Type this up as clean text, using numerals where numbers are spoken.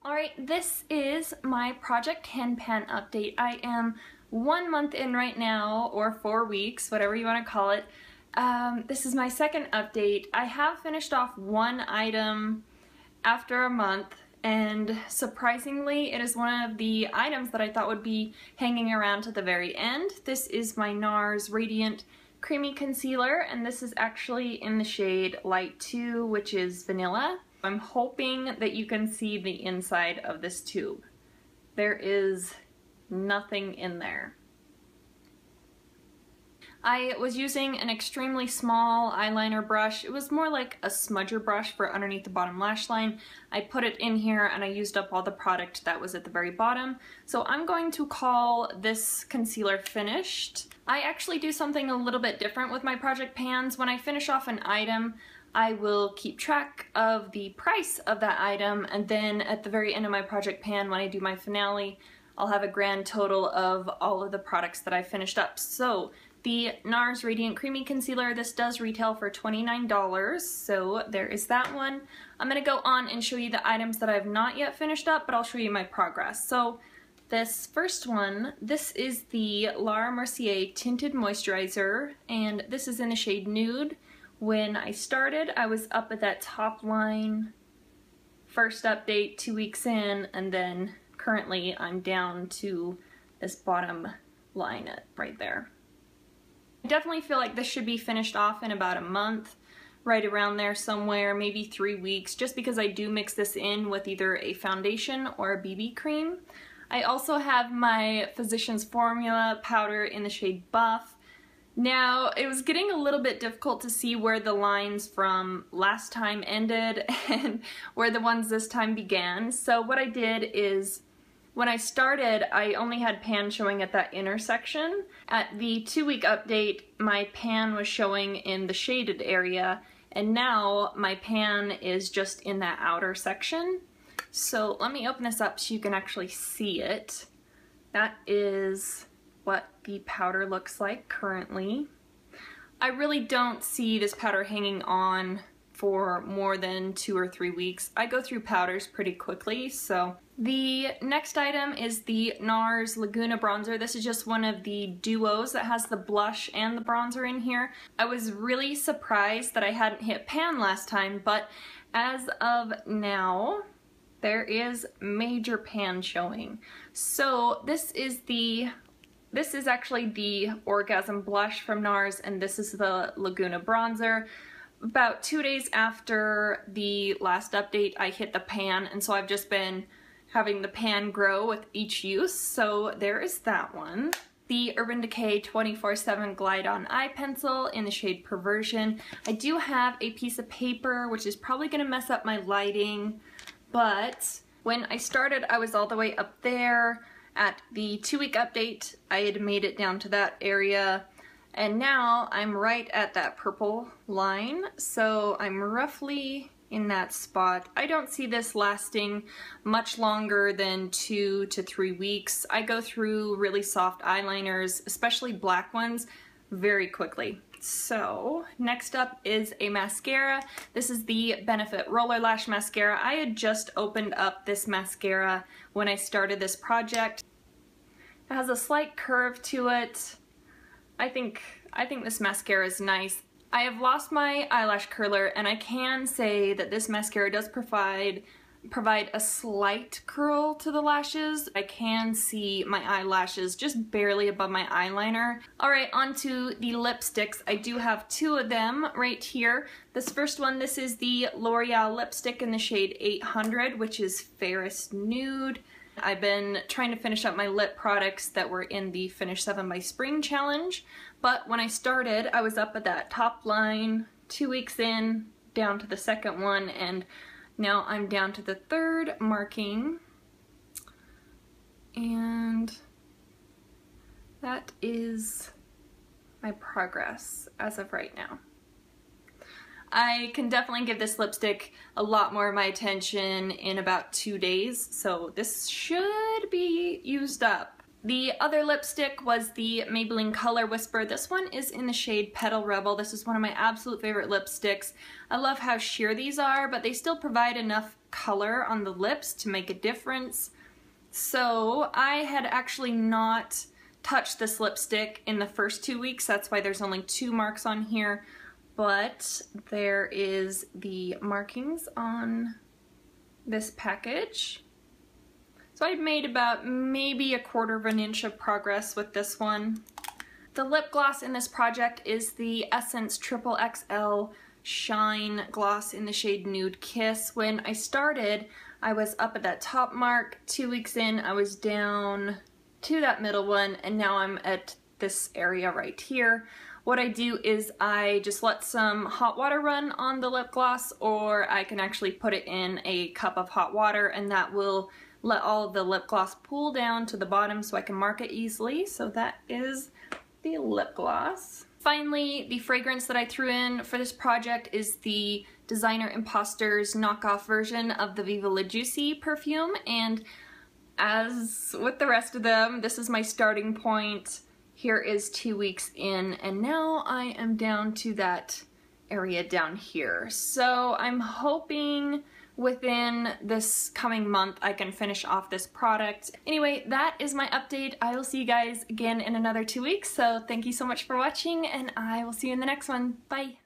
Alright, this is my Project Hand Pan update. I am 1 month in right now, or 4 weeks, whatever you want to call it. This is my second update. I have finished off one item after a month, and surprisingly it is one of the items that I thought would be hanging around to the very end. This is my NARS Radiant Creamy Concealer, and this is actually in the shade Light 2, which is Vanilla. I'm hoping that you can see the inside of this tube. There is nothing in there. I was using an extremely small eyeliner brush. It was more like a smudger brush for underneath the bottom lash line. I put it in here and I used up all the product that was at the very bottom. So I'm going to call this concealer finished. I actually do something a little bit different with my project pans. When I finish off an item, I will keep track of the price of that item, and then at the very end of my project pan, when I do my finale, I'll have a grand total of all of the products that I finished up. So the NARS Radiant Creamy Concealer, this does retail for $29, so there is that one. I'm going to go on and show you the items that I've not yet finished up, but I'll show you my progress. So this first one, this is the Laura Mercier Tinted Moisturizer, and this is in the shade Nude. When I started, I was up at that top line, first update 2 weeks in, and then currently I'm down to this bottom line right there. I definitely feel like this should be finished off in about a month, right around there somewhere, maybe 3 weeks, just because I do mix this in with either a foundation or a BB cream. I also have my Physicians Formula powder in the shade Buff. Now, it was getting a little bit difficult to see where the lines from last time ended and where the ones this time began. So what I did is, when I started, I only had pan showing at that intersection. At the 2-week update, my pan was showing in the shaded area, and now my pan is just in that outer section. So let me open this up so you can actually see it. That is what the powder looks like currently. I really don't see this powder hanging on for more than 2 or 3 weeks. I go through powders pretty quickly, so. The next item is the NARS Laguna Bronzer. This is just one of the duos that has the blush and the bronzer in here. I was really surprised that I hadn't hit pan last time, but as of now, there is major pan showing. So this is actually the Orgasm Blush from NARS, and this is the Laguna Bronzer. About 2 days after the last update, I hit the pan, and so I've just been having the pan grow with each use, so there is that one. The Urban Decay 24/7 Glide On Eye Pencil in the shade Perversion. I do have a piece of paper, which is probably going to mess up my lighting, but when I started, I was all the way up there. At the 2-week update, I had made it down to that area, and now I'm right at that purple line, so I'm roughly in that spot. I don't see this lasting much longer than 2 to 3 weeks. I go through really soft eyeliners, especially black ones, very quickly. So next up is a mascara. This is the Benefit Roller Lash Mascara. I had just opened up this mascara when I started this project. It has a slight curve to it. I think this mascara is nice. I have lost my eyelash curler, and I can say that this mascara does provide a slight curl to the lashes. I can see my eyelashes just barely above my eyeliner. Alright, on to the lipsticks. I do have 2 of them right here. This first one, this is the L'Oreal Lipstick in the shade 800, which is Fairest Nude. I've been trying to finish up my lip products that were in the Finish 7 by Spring challenge, but when I started, I was up at that top line, 2 weeks in, down to the second one, and now I'm down to the 3rd marking, and that is my progress as of right now. I can definitely give this lipstick a lot more of my attention in about 2 days, so this should be used up. The other lipstick was the Maybelline Color Whisper. This one is in the shade Petal Rebel. This is one of my absolute favorite lipsticks. I love how sheer these are, but they still provide enough color on the lips to make a difference. So I had actually not touched this lipstick in the first 2 weeks. That's why there's only 2 marks on here. But there is the markings on this package. So I made about maybe 1/4 inch of progress with this one. The lip gloss in this project is the Essence Triple XL Shine Gloss in the shade Nude Kiss. When I started, I was up at that top mark. 2 weeks in, I was down to that middle one, and now I'm at this area right here. What I do is I just let some hot water run on the lip gloss, or I can actually put it in a cup of hot water, and that will let all of the lip gloss pool down to the bottom so I can mark it easily. So that is the lip gloss. Finally, the fragrance that I threw in for this project is the Designer Imposters knockoff version of the Viva La Juicy perfume, and as with the rest of them, this is my starting point. Here is 2 weeks in, and now I am down to that area down here. So I'm hoping within this coming month I can finish off this product. Anyway, that is my update. I will see you guys again in another 2 weeks, so thank you so much for watching, and I will see you in the next one. Bye!